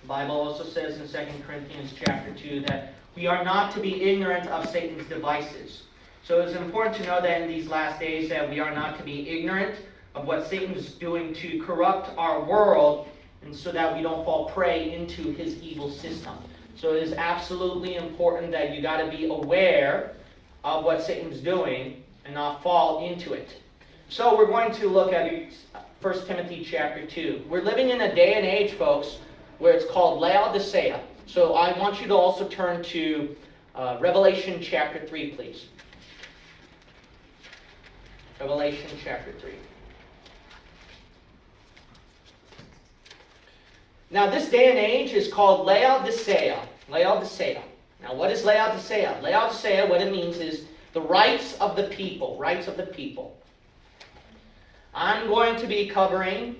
Bible also says in 2 Corinthians chapter 2 that we are not to be ignorant of Satan's devices. So it's important to know that in these last days that we are not to be ignorant of what Satan is doing to corrupt our world, and so that we don't fall prey into his evil system. So it is absolutely important that you got to be aware of what Satan's doing and not fall into it. So we're going to look at 1 Timothy chapter 2. We're living in a day and age, folks, where it's called Laodicea. So I want you to also turn to Revelation chapter 3, please. Revelation chapter 3. Now this day and age is called Laodicea. Laodicea. Now what is Laodicea? Laodicea, what it means is the rights of the people. Rights of the people. I'm going to be covering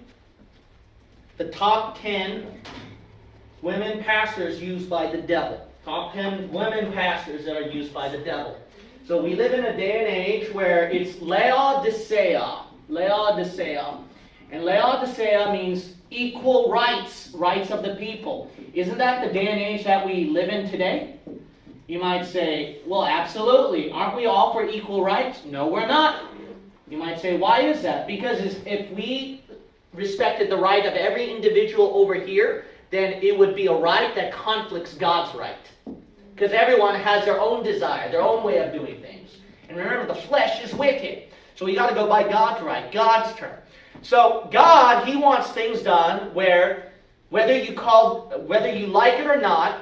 the top 10 women pastors used by the devil. Top 10 women pastors that are used by the devil. So we live in a day and age where it's Laodicea. Laodicea. And Laodicea means equal rights. Rights of the people. Isn't that the day and age that we live in today? You might say, well, absolutely. Aren't we all for equal rights? No, we're not. You might say, why is that? Because if we respected the right of every individual over here, then it would be a right that conflicts God's right. Because everyone has their own desire, their own way of doing things. And remember, the flesh is wicked. So we got to go by God's right, God's term. So God, He wants things done where, whether you like it or not,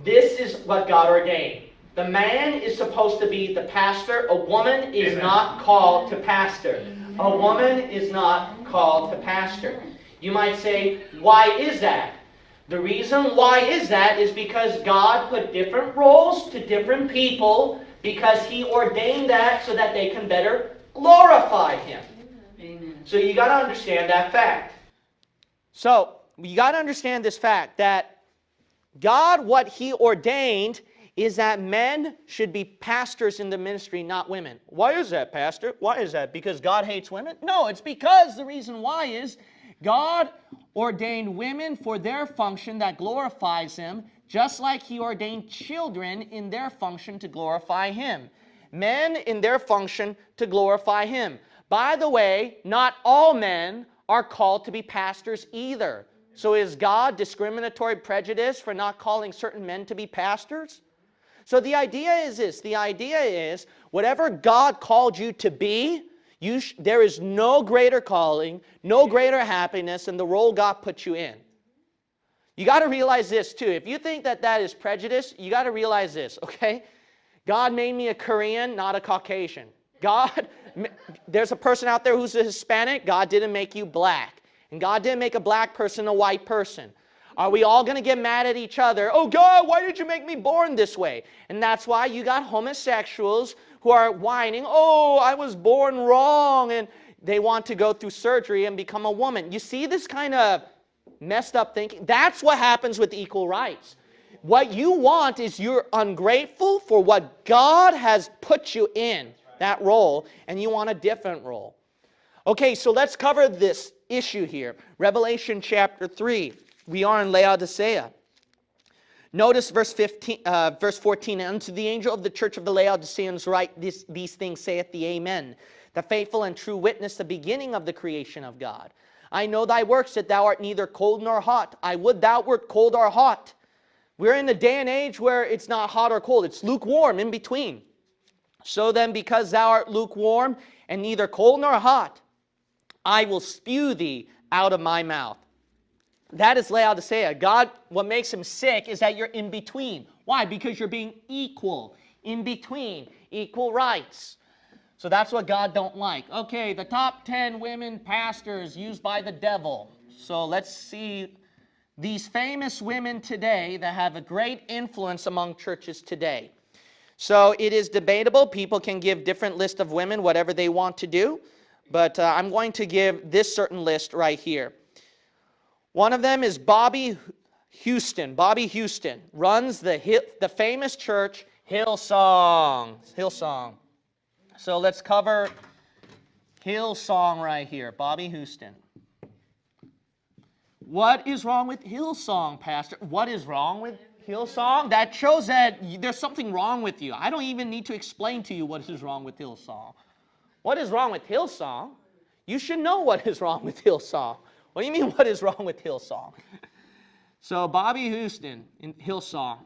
this is what God ordained. The man is supposed to be the pastor. A woman is not called to pastor. A woman is not called to pastor. You might say, why is that? The reason why is that is because God put different roles to different people because He ordained that so that they can better glorify Him. Amen. So you got to understand that fact. So you got to understand this fact that God, what He ordained is that men should be pastors in the ministry, not women. Why is that, Pastor? Why is that? Because God hates women? No, it's because the reason why is God ordained women for their function that glorifies Him, just like He ordained children in their function to glorify Him. Men in their function to glorify Him. By the way, not all men are called to be pastors either. So is God discriminatory prejudice for not calling certain men to be pastors? So the idea is this. The idea is whatever God called you to be, there is no greater calling, no greater happiness than the role God put you in. You got to realize this too. If you think that that is prejudice, you got to realize this, okay? God made me a Korean, not a Caucasian. There's a person out there who's a Hispanic. God didn't make you black. And God didn't make a black person a white person. Are we all going to get mad at each other? Oh, God, why did you make me born this way? And that's why you got homosexuals who are whining, oh, I was born wrong, and they want to go through surgery and become a woman. You see this kind of messed up thinking? That's what happens with equal rights. What you want is you're ungrateful for what God has put you in, that role, and you want a different role. Okay, so let's cover this issue here. Revelation chapter 3. We are in Laodicea. Notice verse 14. And unto the angel of the church of the Laodiceans write, these things saith the Amen, the faithful and true witness, the beginning of the creation of God. I know thy works, that thou art neither cold nor hot. I would thou wert cold or hot. We're in a day and age where it's not hot or cold. It's lukewarm, in between. So then, because thou art lukewarm and neither cold nor hot, I will spew thee out of my mouth. That is Laodicea. God, what makes Him sick is that you're in between. Why? Because you're being equal, in between, equal rights. So that's what God don't like. Okay, the top 10 women pastors used by the devil. So let's see these famous women today that have a great influence among churches today. So it is debatable. People can give different list of women, whatever they want to do. But I'm going to give this certain list right here. One of them is Bobby Houston. Bobby Houston runs the famous church Hillsong. Hillsong. So let's cover Hillsong right here. Bobby Houston. What is wrong with Hillsong, Pastor? What is wrong with Hillsong? That shows that there's something wrong with you. I don't even need to explain to you what is wrong with Hillsong. What is wrong with Hillsong? You should know what is wrong with Hillsong. What do you mean, what is wrong with Hillsong? So, Bobby Houston in Hillsong.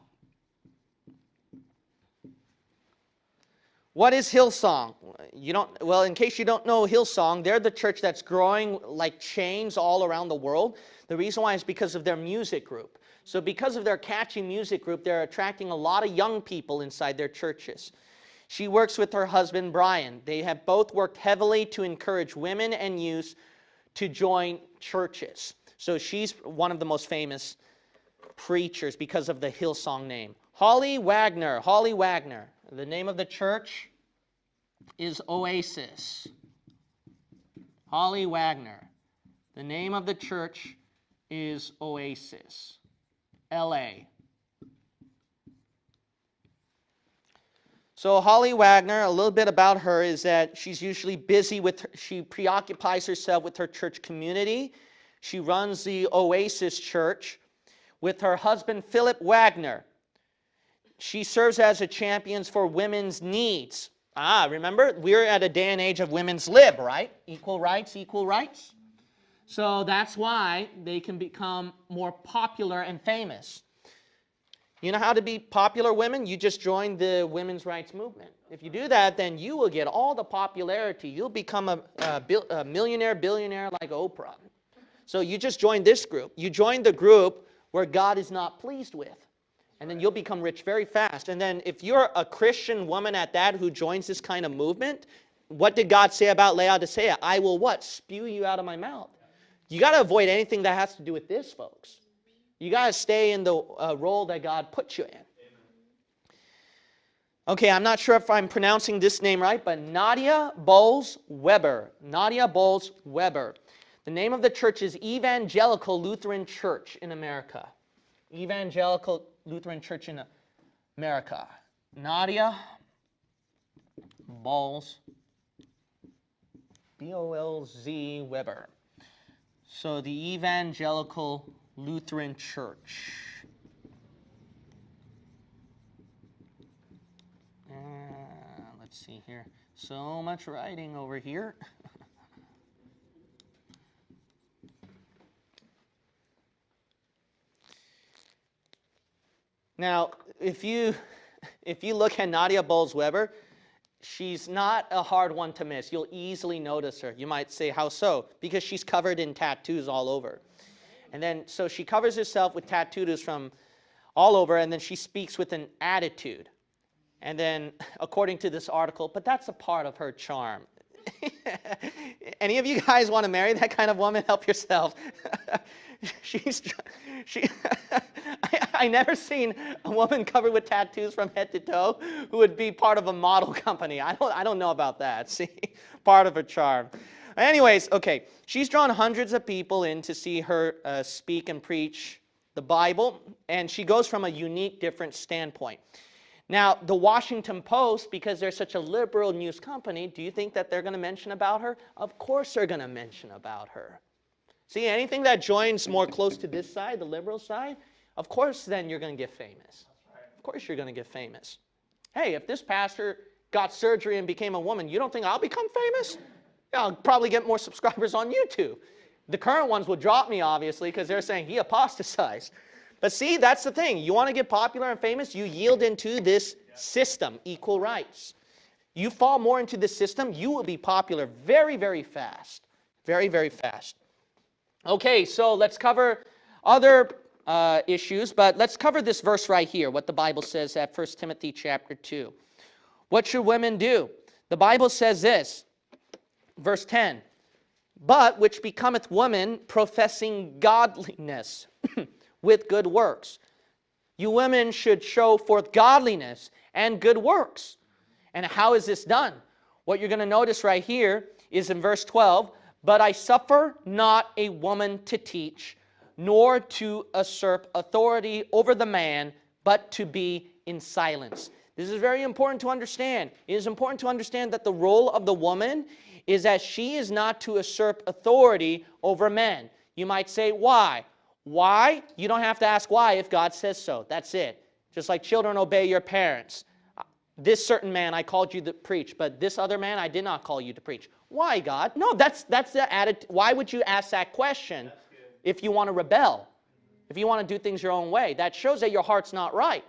What is Hillsong? Well, in case you don't know Hillsong, they're the church that's growing like chains all around the world. The reason why is because of their music group. So because of their catchy music group, they're attracting a lot of young people inside their churches. She works with her husband, Brian. They have both worked heavily to encourage women and youth to join churches. So she's one of the most famous preachers because of the Hillsong name. Holly Wagner. The name of the church is Oasis. Holly Wagner. The name of the church is Oasis. L.A. So Holly Wagner, a little bit about her is that she's usually busy she preoccupies herself with her church community. She runs the Oasis Church with her husband, Philip Wagner. She serves as a champion for women's needs. Remember, we're at a day and age of women's lib, right? Equal rights, equal rights. So that's why they can become more popular and famous. You know how to be popular, women? You just join the women's rights movement. If you do that, then you will get all the popularity. You'll become a millionaire, billionaire like Oprah. So you just join this group. You join the group where God is not pleased with. And then you'll become rich very fast. And then if you're a Christian woman at that who joins this kind of movement, what did God say about Laodicea? I will what? Spew you out of my mouth. You got to avoid anything that has to do with this, folks. You got to stay in the role that God put you in. Okay, I'm not sure if I'm pronouncing this name right, but Nadia Bowles-Weber. Nadia Bowles-Weber. The name of the church is Evangelical Lutheran Church in America. Evangelical Lutheran Church in America. Nadia Bowles, B-O-L-Z Weber. So the Evangelical Lutheran Church. Let's see here. So much writing over here. Now, if you look at Nadia Bowles-Weber, she's not a hard one to miss. You'll easily notice her. You might say, how so? Because she's covered in tattoos all over. And then, so she covers herself with tattoos from all over, and then she speaks with an attitude. And then, according to this article, but that's a part of her charm. Any of you guys want to marry that kind of woman? Help yourself. I never seen a woman covered with tattoos from head to toe who would be part of a model company. I don't know about that. See, part of her charm. Anyways, okay, she's drawn hundreds of people in to see her speak and preach the Bible, and she goes from a unique, different standpoint. Now, the Washington Post, because they're such a liberal news company, do you think that they're going to mention about her? Of course they're going to mention about her. See, anything that joins more close to this side, the liberal side, of course then you're going to get famous. Of course you're going to get famous. Hey, if this pastor got surgery and became a woman, you don't think I'll become famous? I'll probably get more subscribers on YouTube. The current ones will drop me, obviously, because they're saying he apostatized. But see, that's the thing. You want to get popular and famous, you yield into this system, equal rights. You fall more into this system, you will be popular very, very fast. Very, very fast. Okay, so let's cover other issues, but let's cover this verse right here, what the Bible says at 1 Timothy chapter 2. What should women do? The Bible says this, verse 10, but which becometh woman professing godliness with good works. You women should show forth godliness and good works. And how is this done? What you're going to notice right here is in verse 12, but I suffer not a woman to teach, nor to usurp authority over the man, but to be in silence. This is very important to understand. It is important to understand that the role of the woman is that she is not to usurp authority over men. You might say, why? Why? You don't have to ask why if God says so. That's it. Just like children obey your parents. This certain man I called you to preach, but this other man I did not call you to preach. Why, God? No, that's the attitude. Why would you ask that question if you want to rebel? If you want to do things your own way? That shows that your heart's not right.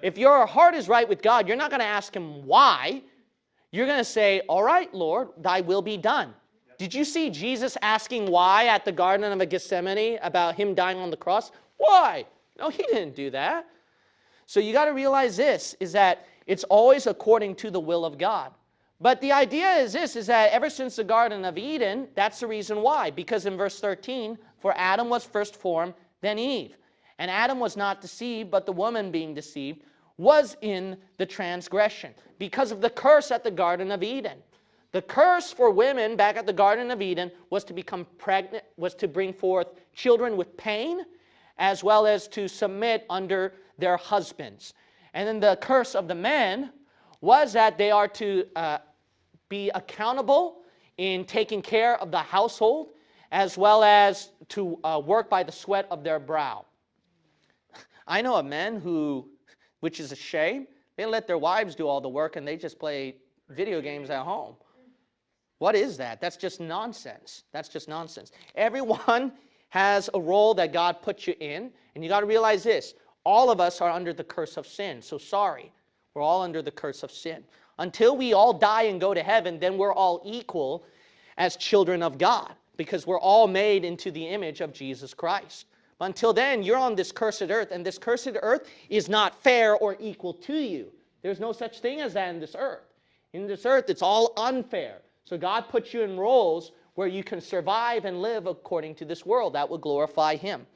If your heart is right with God, you're not going to ask him why. You're going to say, all right, Lord, thy will be done. Did you see Jesus asking why at the Garden of Gethsemane about him dying on the cross? Why? No, he didn't do that. So you got to realize this, is that it's always according to the will of God. But the idea is this, is that ever since the Garden of Eden, that's the reason why. Because in verse 13, for Adam was first formed, then Eve. And Adam was not deceived, but the woman being deceived was in the transgression because of the curse at the Garden of Eden. The curse for women back at the Garden of Eden was to become pregnant, was to bring forth children with pain, as well as to submit under their husbands. And then the curse of the men was that they are to be accountable in taking care of the household, as well as to work by the sweat of their brow. I know of men who, which is a shame, they let their wives do all the work and they just play video games at home. What is that? That's just nonsense. That's just nonsense. Everyone has a role that God put you in, and you got to realize this. All of us are under the curse of sin. So sorry. We're all under the curse of sin. Until we all die and go to heaven, then we're all equal as children of God, because we're all made into the image of Jesus Christ. But until then, you're on this cursed earth, and this cursed earth is not fair or equal to you. There's no such thing as that in this earth. In this earth, it's all unfair. So God puts you in roles where you can survive and live according to this world. That will glorify him.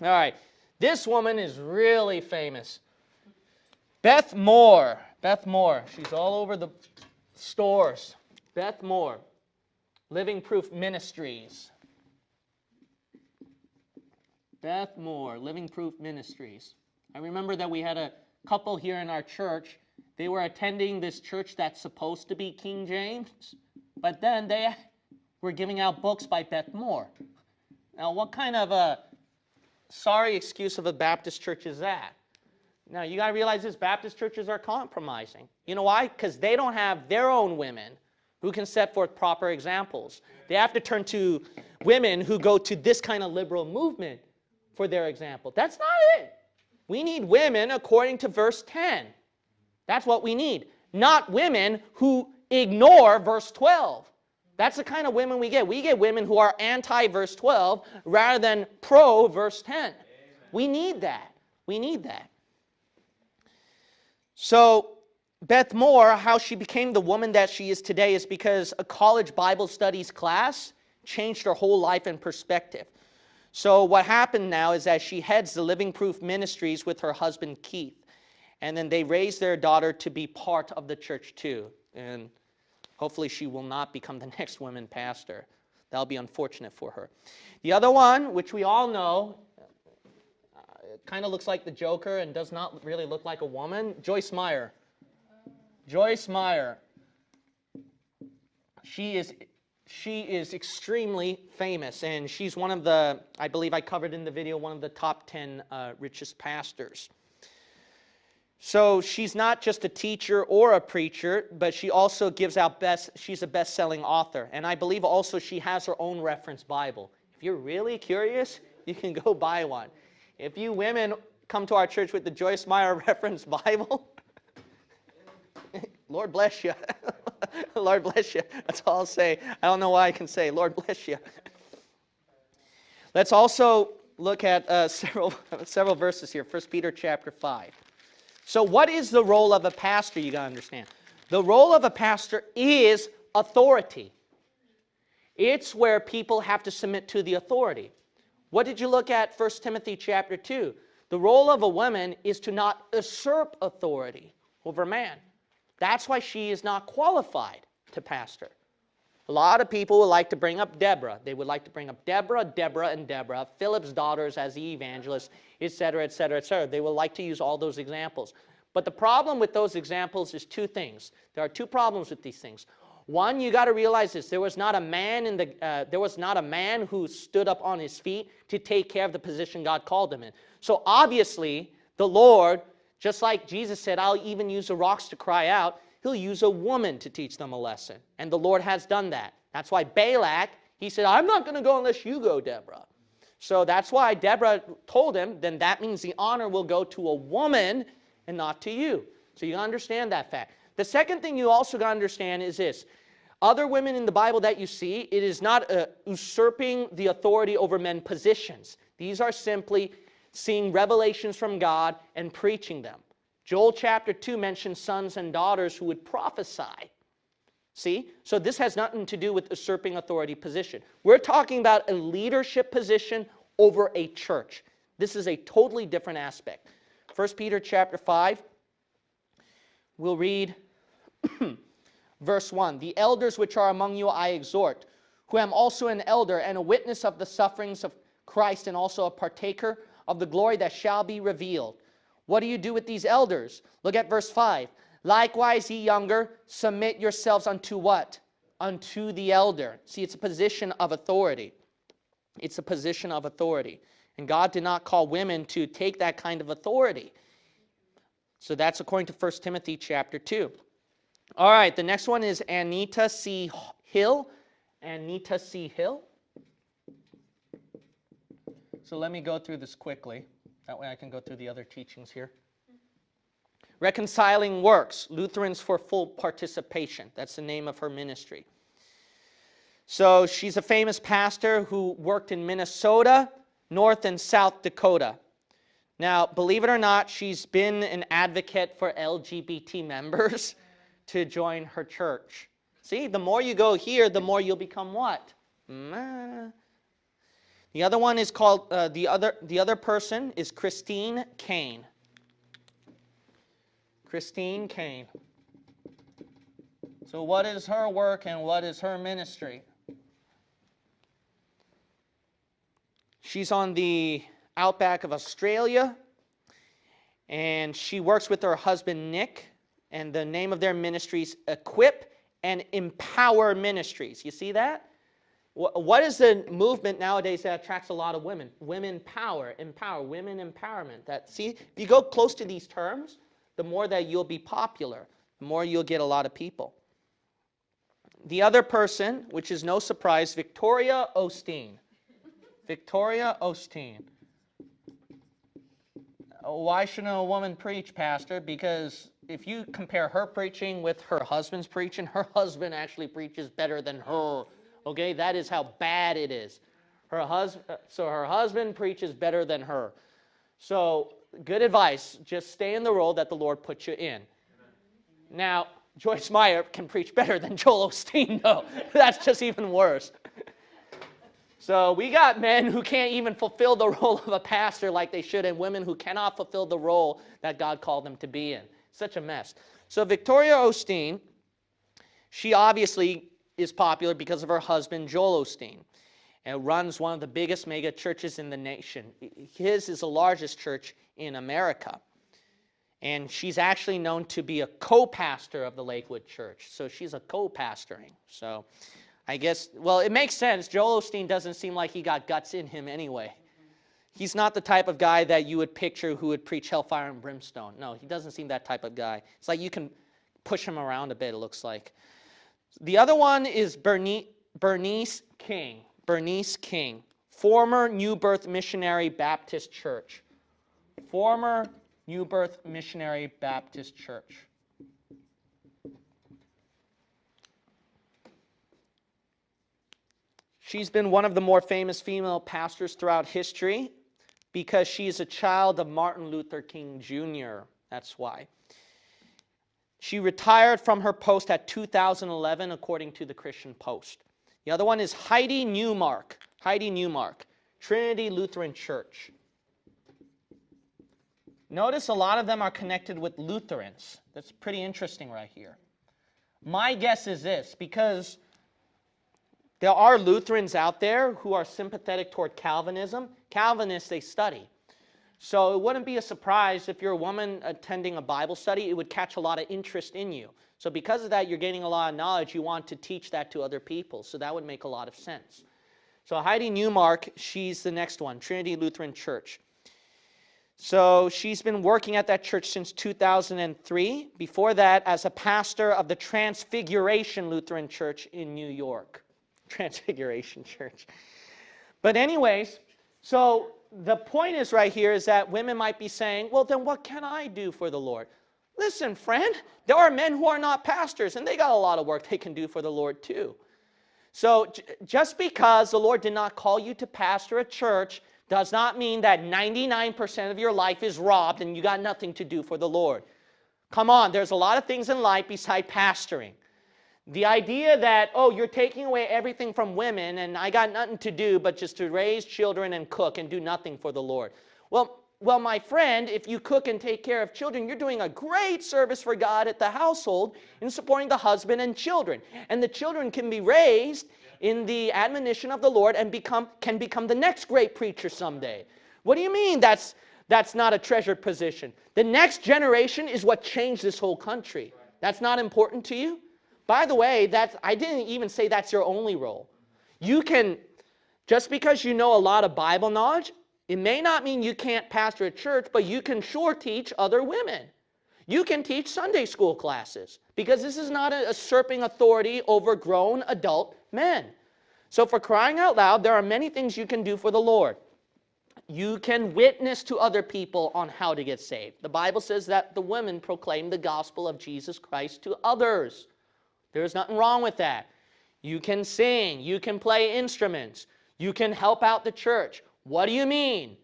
All right. This woman is really famous. Beth Moore. Beth Moore. She's all over the stores. Beth Moore. Living Proof Ministries. Beth Moore. Living Proof Ministries. I remember that we had a couple here in our church. They were attending this church that's supposed to be King James, but then they were giving out books by Beth Moore. Now, what kind of a sorry excuse of a Baptist church is that? Now, you got to realize this, Baptist churches are compromising. You know why? Because they don't have their own women who can set forth proper examples. They have to turn to women who go to this kind of liberal movement for their example. That's not it. We need women according to verse 10. That's what we need. Not women who ignore verse 12. That's the kind of women we get. We get women who are anti-verse 12 rather than pro-verse 10. Amen. We need that. We need that. So, Beth Moore, how she became the woman that she is today is because a college Bible studies class changed her whole life and perspective. So what happened now is that she heads the Living Proof Ministries with her husband Keith. And then they raised their daughter to be part of the church too. And hopefully she will not become the next woman pastor. That'll be unfortunate for her. The other one, which we all know, kind of looks like the Joker and does not really look like a woman, Joyce Meyer. Joyce Meyer. She is extremely famous, and she's one of the, I believe I covered in the video, one of the top 10 richest pastors. So she's not just a teacher or a preacher, but she also gives out she's a best-selling author. And I believe also she has her own reference Bible. If you're really curious, you can go buy one. If you women come to our church with the Joyce Meyer reference Bible, Lord bless you. Lord bless you. That's all I'll say. I don't know why I can say, Lord bless you. Let's also look at several verses here. 1 Peter chapter 5. So what is the role of a pastor? You got to understand. The role of a pastor is authority. It's where people have to submit to the authority. What did you look at 1 Timothy chapter 2? The role of a woman is to not usurp authority over man. That's why she is not qualified to pastor. A lot of people would like to bring up Deborah. They would like to bring up Deborah, and Deborah, Philip's daughters as the evangelists, etc., etc., etc. They would like to use all those examples. But the problem with those examples is two things. There are two problems with these things. One, you got to realize this. There was not a man who stood up on his feet to take care of the position God called him in. So obviously, the Lord, just like Jesus said, I'll even use the rocks to cry out, he'll use a woman to teach them a lesson. And the Lord has done that. That's why Balak, he said, I'm not going to go unless you go, Deborah. So that's why Deborah told him, then that means the honor will go to a woman and not to you. So you understand that fact. The second thing you also got to understand is this. Other women in the Bible that you see, it is not usurping the authority over men's positions. These are simply seeing revelations from God and preaching them. Joel chapter 2 mentions sons and daughters who would prophesy. See? So this has nothing to do with usurping authority position. We're talking about a leadership position over a church. This is a totally different aspect. 1 Peter chapter 5, we'll read verse 1. The elders which are among you I exhort, who am also an elder and a witness of the sufferings of Christ and also a partaker of the glory that shall be revealed. What do you do with these elders? Look at verse 5. Likewise, ye younger, submit yourselves unto what? Unto the elder. See, it's a position of authority. It's a position of authority. And God did not call women to take that kind of authority. So that's according to 1 Timothy chapter 2. All right, the next one is Anita C. Hill. Anita C. Hill. So let me go through this quickly. That way I can go through the other teachings here. Reconciling Works, Lutherans for Full Participation. That's the name of her ministry. So she's a famous pastor who worked in Minnesota, North and South Dakota. Now, believe it or not, she's been an advocate for LGBT members to join her church. See, the more you go here, the more you'll become what? The other one is called, the other person is Christine Caine. Christine Caine. So what is her work and what is her ministry? She's on the outback of Australia, and she works with her husband Nick, and the name of their ministries, Equip and Empower Ministries. You see that? What is the movement nowadays that attracts a lot of women? Women power, empower, women empowerment. See, if you go close to these terms, the more that you'll be popular, the more you'll get a lot of people. The other person, which is no surprise, Victoria Osteen. Victoria Osteen. Why shouldn't a woman preach, Pastor? Because if you compare her preaching with her husband's preaching, her husband actually preaches better than her. Okay, that is how bad it is. Her husband preaches better than her. So, good advice. Just stay in the role that the Lord put you in. Amen. Now, Joyce Meyer can preach better than Joel Osteen, though. That's just even worse. So we got men who can't even fulfill the role of a pastor like they should, and women who cannot fulfill the role that God called them to be in. Such a mess. So Victoria Osteen, she obviously is popular because of her husband, Joel Osteen, and runs one of the biggest mega churches in the nation. His is the largest church in America. And she's actually known to be a co-pastor of the Lakewood Church. So she's a co-pastoring. So I guess, well, it makes sense. Joel Osteen doesn't seem like he got guts in him anyway. He's not the type of guy that you would picture who would preach hellfire and brimstone. No, he doesn't seem that type of guy. It's like you can push him around a bit, it looks like. The other one is Bernice King. Bernice King, former New Birth Missionary Baptist Church. Former New Birth Missionary Baptist Church. She's been one of the more famous female pastors throughout history because she's a child of Martin Luther King Jr. That's why. She retired from her post at 2011, according to the Christian Post. The other one is Heidi Newmark. Heidi Newmark, Trinity Lutheran Church. Notice a lot of them are connected with Lutherans. That's pretty interesting right here. My guess is this, because there are Lutherans out there who are sympathetic toward Calvinism. Calvinists, they study. So it wouldn't be a surprise if you're a woman attending a Bible study, it would catch a lot of interest in you. So because of that, you're gaining a lot of knowledge. You want to teach that to other people. So that would make a lot of sense. So Heidi Newmark, she's the next one, Trinity Lutheran Church. So she's been working at that church since 2003. Before that, as a pastor of the Transfiguration Lutheran Church in New York. Transfiguration Church. But anyways, so the point is right here is that women might be saying, well, then what can I do for the Lord? Listen, friend, there are men who are not pastors, and they got a lot of work they can do for the Lord too. So just because the Lord did not call you to pastor a church does not mean that 99% of your life is robbed and you got nothing to do for the Lord. Come on, there's a lot of things in life beside pastoring. The idea that, oh, you're taking away everything from women and I got nothing to do but just to raise children and cook and do nothing for the Lord. Well, my friend, if you cook and take care of children, you're doing a great service for God at the household in supporting the husband and children. And the children can be raised in the admonition of the Lord and can become the next great preacher someday. What do you mean that's not a treasured position? The next generation is what changed this whole country. That's not important to you? By the way, I didn't even say that's your only role. You can, just because you know a lot of Bible knowledge, it may not mean you can't pastor a church, but you can sure teach other women. You can teach Sunday school classes because this is not a usurping authority over grown adult men. So for crying out loud, there are many things you can do for the Lord. You can witness to other people on how to get saved. The Bible says that the women proclaim the gospel of Jesus Christ to others. There's nothing wrong with that. You can sing. You can play instruments. You can help out the church. What do you mean?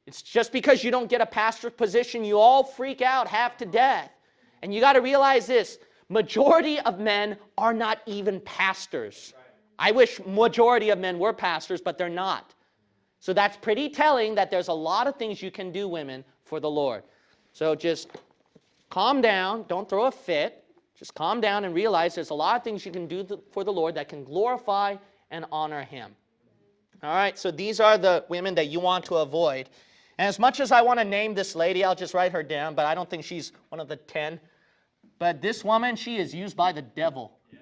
It's just because you don't get a pastor's position, you all freak out half to death. And you got to realize this. Majority of men are not even pastors. I wish majority of men were pastors, but they're not. So that's pretty telling that there's a lot of things you can do, women, for the Lord. So just calm down. Don't throw a fit. Just calm down and realize there's a lot of things you can do for the Lord that can glorify and honor Him. All right, so these are the women that you want to avoid. And as much as I want to name this lady, I'll just write her down, but I don't think she's one of the 10. But this woman, she is used by the devil. Yeah.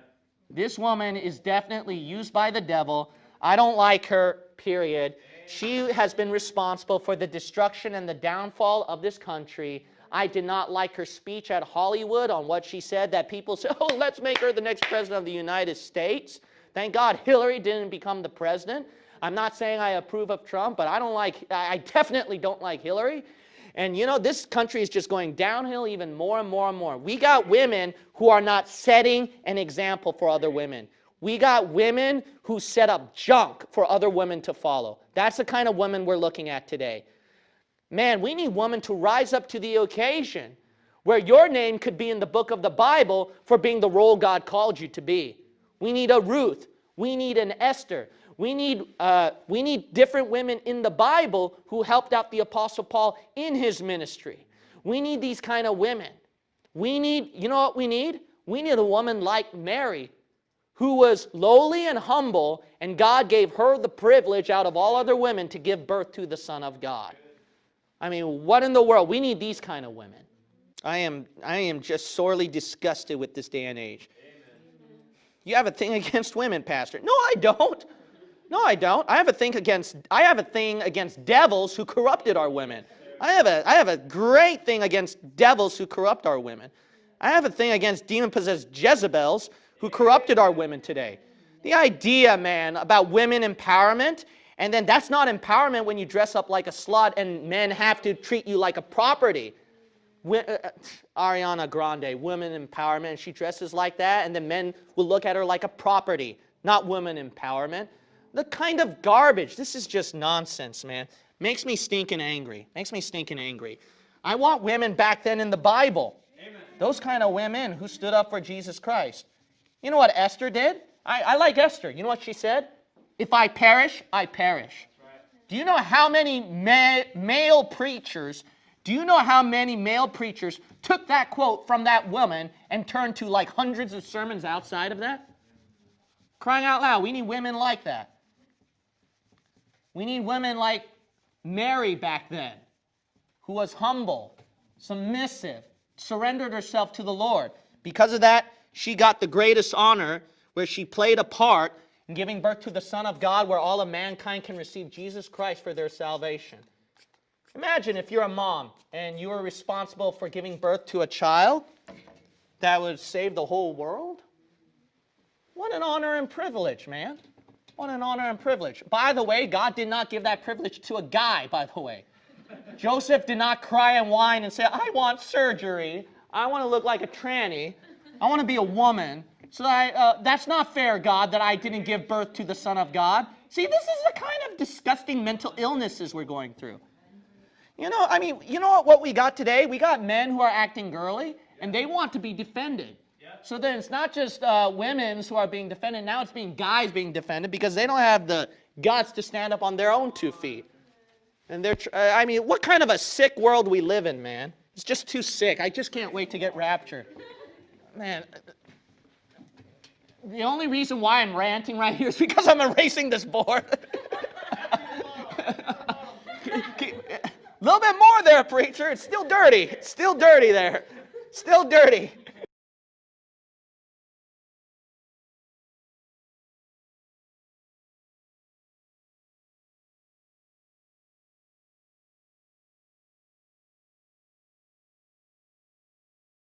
This woman is definitely used by the devil. I don't like her, period. She has been responsible for the destruction and the downfall of this country. I did not like her speech at Hollywood on what she said, that people said, oh, let's make her the next president of the United States. Thank God Hillary didn't become the president. I'm not saying I approve of Trump, but I definitely don't like Hillary. And you know, this country is just going downhill even more and more and more. We got women who are not setting an example for other women. We got women who set up junk for other women to follow. That's the kind of women we're looking at today. Man, we need women to rise up to the occasion where your name could be in the book of the Bible for being the role God called you to be. We need a Ruth. We need an Esther. We need different women in the Bible who helped out the Apostle Paul in his ministry. We need these kind of women. You know what we need? We need a woman like Mary, who was lowly and humble, and God gave her the privilege out of all other women to give birth to the Son of God. I mean, what in the world? We need these kind of women. I am just sorely disgusted with this day and age. Amen. You have a thing against women, Pastor? No, I don't. No, I don't. I have a thing against devils who corrupted our women. I have a great thing against devils who corrupt our women. I have a thing against demon-possessed Jezebels who corrupted our women today. The idea, man, about women empowerment, and then that's not empowerment when you dress up like a slut and men have to treat you like a property. Ariana Grande, women empowerment, she dresses like that, and then men will look at her like a property, not women empowerment. The kind of garbage, this is just nonsense, man. Makes me stinking angry. I want women back then in the Bible. Amen. Those kind of women who stood up for Jesus Christ. You know what Esther did? I like Esther. You know what she said? If I perish, I perish. Right. Do you know how many male preachers took that quote from that woman and turned to like hundreds of sermons outside of that? Crying out loud, we need women like that. We need women like Mary back then. who was humble, submissive, surrendered herself to the Lord. Because of that, she got the greatest honor, where she played a part in giving birth to the Son of God, where all of mankind can receive Jesus Christ for their salvation. Imagine if you're a mom and you are responsible for giving birth to a child that would save the whole world. What an honor and privilege, man. What an honor and privilege. By the way, God did not give that privilege to a guy, by the way. Joseph did not cry and whine and say, I want surgery. I want to look like a tranny. I want to be a woman. So that's not fair, God, that I didn't give birth to the Son of God. See, this is the kind of disgusting mental illnesses we're going through. You know what we got today? We got men who are acting girly, and they want to be defended. So then it's not just women who are being defended. Now it's being guys being defended because they don't have the guts to stand up on their own 2 feet. And what kind of a sick world we live in, man? It's just too sick. I just can't wait to get raptured. Man, the only reason why I'm ranting right here is because I'm erasing this board. A little bit more there, preacher. It's still dirty. It's still dirty there. Still dirty.